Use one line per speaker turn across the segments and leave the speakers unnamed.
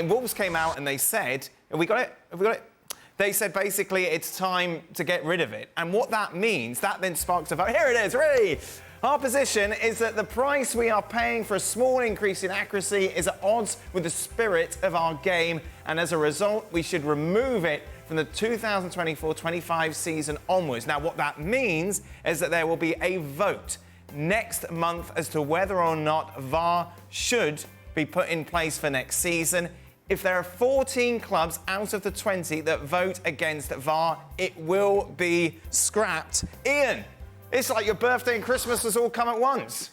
And Wolves came out and they said, have we got it? Have we got it? They said basically it's time to get rid of it. And what that means, that then sparks a vote. Here it is, ready? Our position is that the price we are paying for a small increase in accuracy is at odds with the spirit of our game, and as a result, we should remove it from the 2024-25 season onwards. Now, what that means is that there will be a vote next month as to whether or not VAR should be put in place for next season. If there are 14 clubs out of the 20 that vote against VAR, it will be scrapped. Ian, it's like your birthday and Christmas has all come at once.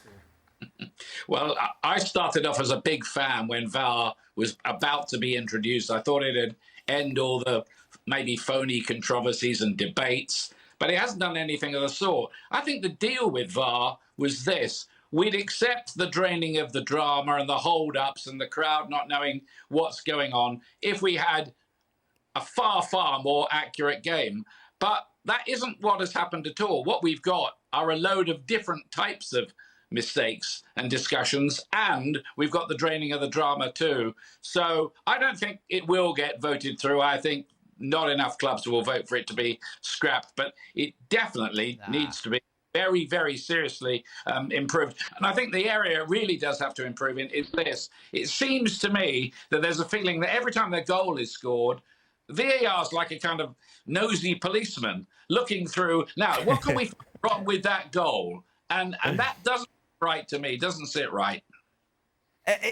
Well, I started off as a big fan when VAR was about to be introduced. I thought it'd end all the maybe phony controversies and debates, but it hasn't done anything of the sort. I think the deal with VAR was this. We'd accept the draining of the drama and the hold-ups and the crowd not knowing what's going on if we had a far, far more accurate game. But that isn't what has happened at all. What we've got are a load of different types of mistakes and discussions, and we've got the draining of the drama too. So I don't think it will get voted through. I think not enough clubs will vote for it to be scrapped, but it definitely needs to be very, very seriously improved. And I think the area it really does have to improve in is this. It seems to me that there's a feeling that every time their goal is scored, VAR is like a kind of nosy policeman looking through. Now, what can we find wrong with that goal? And that doesn't sit right to me, doesn't sit right.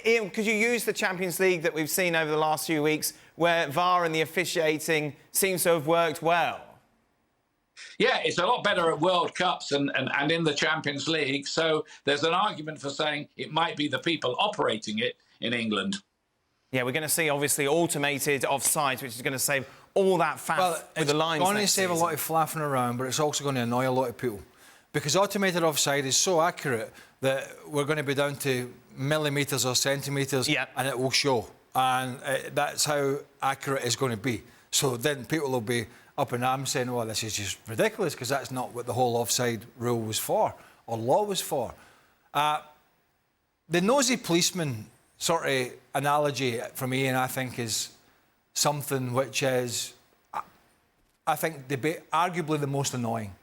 Ian, could you use the Champions League that we've seen over the last few weeks where VAR and the officiating seems to have worked well?
Yeah, it's a lot better at World Cups and in the Champions League. So there's an argument for saying it might be the people operating it in England. Yeah,
we're going to see, obviously, automated offside, which is going to save all that faff with the lines.
It's going to save a lot of flapping around, but it's also going to annoy a lot of people. Because automated offside is so accurate that we're going to be down to millimetres or centimetres, and it will show. And that's how accurate it's going to be. So then people will be up in arms saying, well, this is just ridiculous, because that's not what the whole offside rule was for, or law was for. The nosy policeman sort of analogy from Ian, I think, is something which is, I think, arguably the most annoying.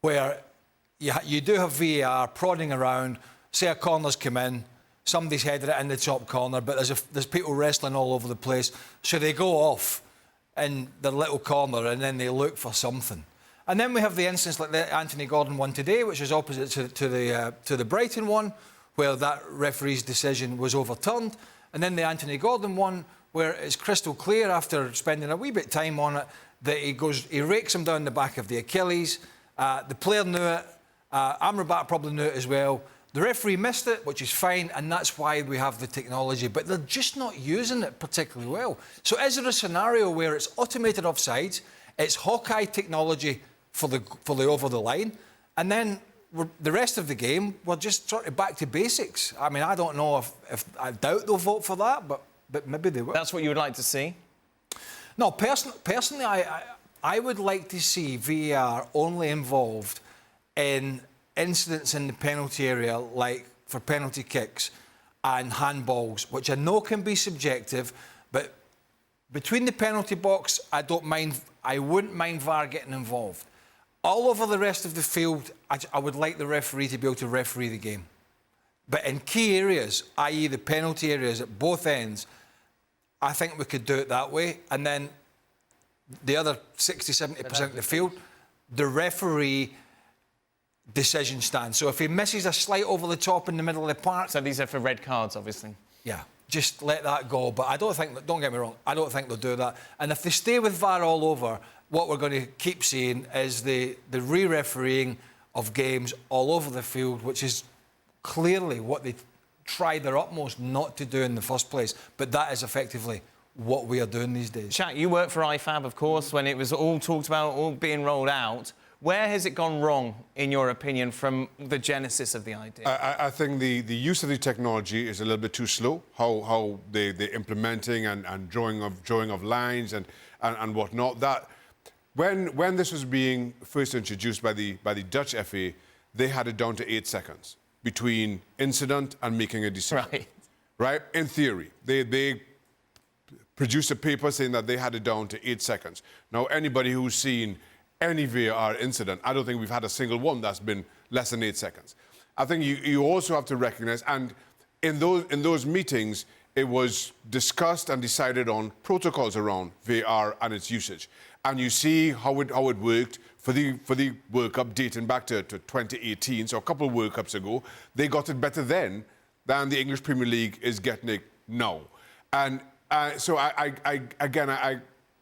Where you do have VAR prodding around, say a corner's come in, somebody's headed it in the top corner, but there's people wrestling all over the place, so they go off in the little corner and then they look for something. And then we have the instance like the Anthony Gordon one today, which is opposite to the Brighton one, where that referee's decision was overturned. And then the Anthony Gordon one, where it's crystal clear after spending a wee bit of time on it, that he rakes him down the back of the Achilles. The player knew it. Amrabat probably knew it as well. The referee missed it, which is fine, and that's why we have the technology. But they're just not using it particularly well. So is there a scenario where it's automated offsides, it's Hawkeye technology for the over the line, and then the rest of the game, we're just sort of back to basics? I mean, I don't know if I doubt they'll vote for that, but maybe they will.
That's what you would like to see?
No, personally, I would like to see VAR only involved in incidents in the penalty area, like for penalty kicks and handballs, which I know can be subjective, but between the penalty box, I wouldn't mind VAR getting involved. All over the rest of the field, I would like the referee to be able to referee the game. But in key areas, i.e. the penalty areas at both ends, I think we could do it that way. And then the other 60-70% of the field, the referee decision stands. So if he misses a slight over the top in the middle of the park...
So these are for red cards, obviously.
Yeah, just let that go. But I don't think... Don't get me wrong, I don't think they'll do that. And if they stay with VAR all over, what we're going to keep seeing is the re-refereeing of games all over the field, which is clearly what they tried their utmost not to do in the first place. But that is effectively what we are doing these days.
Shaq, you worked for IFAB, of course, when it was all talked about, all being rolled out. Where has it gone wrong, in your opinion, from the genesis of the idea?
I think the use of the technology is a little bit too slow. How they're implementing and drawing of lines and whatnot. That when this was being first introduced by the Dutch FA, they had it down to 8 seconds between incident and making a decision.
Right.
Right. In theory, they produced a paper saying that they had it down to 8 seconds. Now, anybody who's seen any VAR incident, I don't think we've had a single one that's been less than 8 seconds. I think you also have to recognize, and in those meetings, it was discussed and decided on protocols around VAR and its usage. And you see how it worked for the World Cup dating back to 2018, so a couple of World Cups ago. They got it better then than the English Premier League is getting it now. And so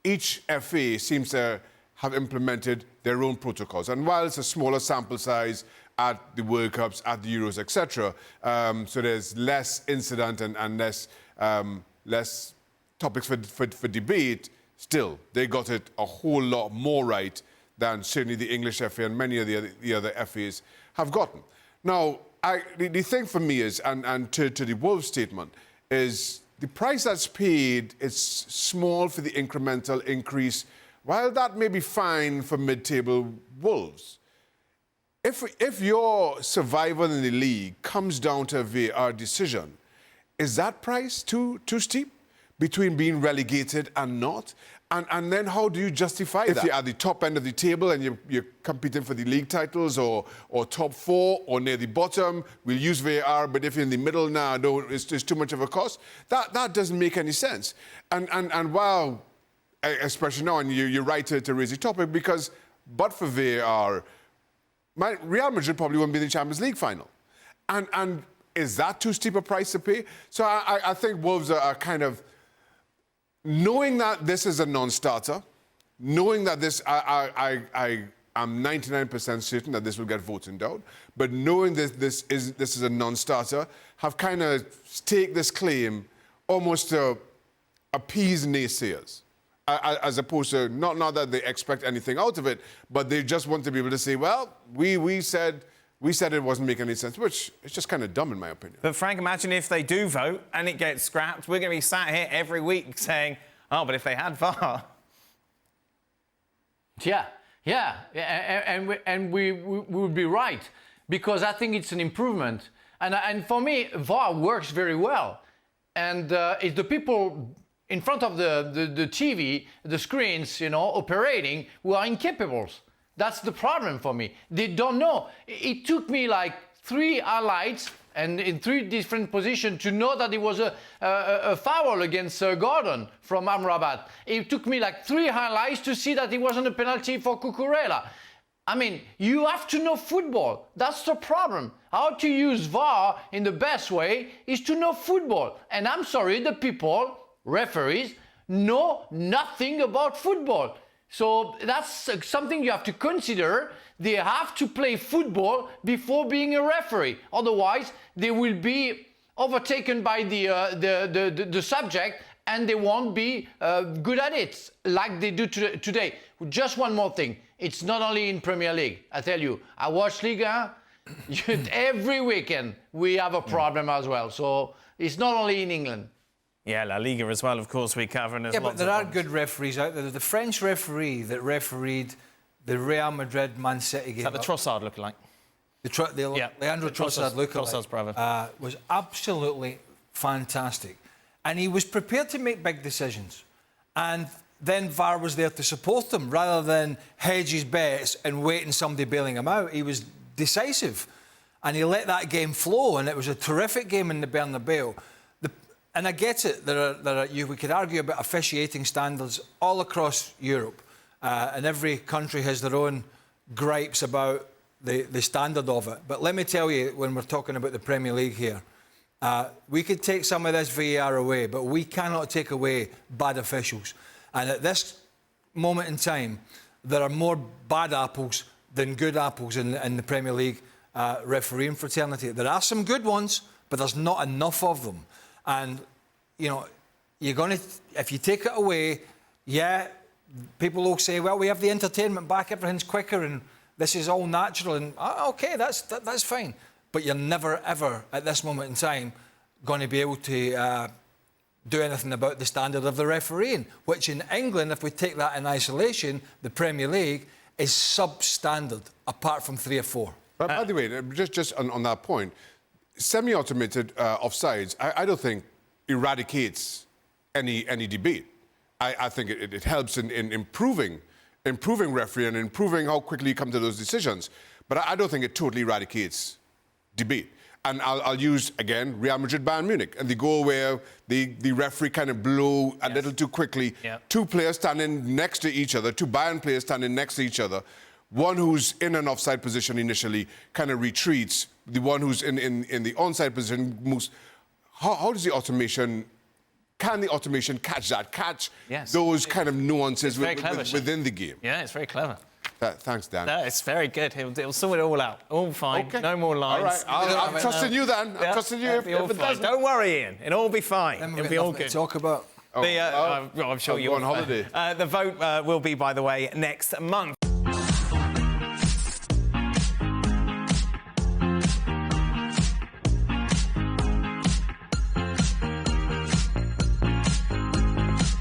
each FA seems to have implemented their own protocols. And while it's a smaller sample size at the World Cups, at the Euros, etc., so there's less incident and less topics for debate, still, they got it a whole lot more right than certainly the English FA and many of the other FAs have gotten. Now, the thing for me is, and to the Wolves statement, is the price that's paid is small for the incremental increase. While that may be fine for mid-table Wolves, if your survival in the league comes down to a VAR decision, is that price too steep between being relegated and not? And then how do you justify that? If you're at the top end of the table and you're competing for the league titles or top 4 or near the bottom, we'll use VAR, but if you're in the middle, no, it's too much of a cost. That doesn't make any sense. And while, especially now, and you're right to raise the topic, because but for VAR, Real Madrid probably wouldn't be in the Champions League final. And is that too steep a price to pay? So I think Wolves are kind of, knowing that this is a non-starter, knowing that this, I am 99% certain that this will get voted down, but knowing that this is a non-starter, have kind of staked this claim almost to appease naysayers, as opposed to, not that they expect anything out of it, but they just want to be able to say, well, we said it wasn't making any sense, which is just kind of dumb in my opinion.
But Frank, imagine if they do vote and it gets scrapped. We're going to be sat here every week saying, oh, but if they had VAR.
Yeah, and we would be right, because I think it's an improvement. And for me, VAR works very well. And it's the people in front of the TV, the screens, operating, who are incapable. That's the problem for me. They don't know. It took me like 3 highlights and in 3 different positions to know that it was a foul against Gordon from Amrabat. It took me like 3 highlights to see that it wasn't a penalty for Cucurella. I mean, you have to know football. That's the problem. How to use VAR in the best way is to know football. And I'm sorry, the people, referees, know nothing about football. So that's something you have to consider. They have to play football before being a referee. Otherwise, they will be overtaken by the subject and they won't be good at it like they do today. Just one more thing. It's not only in Premier League. I tell you, I watch Liga. Every weekend we have a problem as well. So it's not only in England.
Yeah, La Liga as well, of course, we cover. And
yeah, but there are good referees out there. The French referee that refereed the Real Madrid-Man City game...
Is that the Trossard lookalike?
Leandro Trossard lookalike.
Trossard's brother.
Was absolutely fantastic. And he was prepared to make big decisions. And then VAR was there to support them, rather than hedge his bets and waiting somebody bailing him out. He was decisive. And he let that game flow, and it was a terrific game in the Bernabeu. And I get it. We could argue about officiating standards all across Europe, and every country has their own gripes about the standard of it. But let me tell you, when we're talking about the Premier League here, we could take some of this VAR away, but we cannot take away bad officials. And at this moment in time, there are more bad apples than good apples in the Premier League refereeing fraternity. There are some good ones, but there's not enough of them. And, you're going to, if you take it away, people will say, well, we have the entertainment back, everything's quicker, and this is all natural. And, OK, that's fine. But you're never, ever, at this moment in time, going to be able to do anything about the standard of the refereeing, which in England, if we take that in isolation, the Premier League is substandard, apart from 3 or 4.
But by the way, just on that point, semi-automated offsides, I don't think eradicates any debate. I think it helps in improving refereeing and improving how quickly you come to those decisions. But I don't think it totally eradicates debate. And I'll use, again, Real Madrid, Bayern Munich, and the goal where the referee kind of blew a little too quickly. Yep. Two players standing next to each other, two Bayern players standing next to each other. One who's in an offside position initially kind of retreats. The one who's in the onside position moves. How does the automation... Can the automation catch that? Catch those kind of nuances within the game?
Yeah, it's very clever.
Thanks, Dan.
No, it's very good. He'll sort it all out. All fine. Okay. No more lines.
All right. I'm trusting you, then. I'm trusting you. If it does.
Don't worry, Ian. It'll all be fine. It'll be all good.
Talk about.
I'm sure you're
on holiday.
The vote will be, by the way, next month.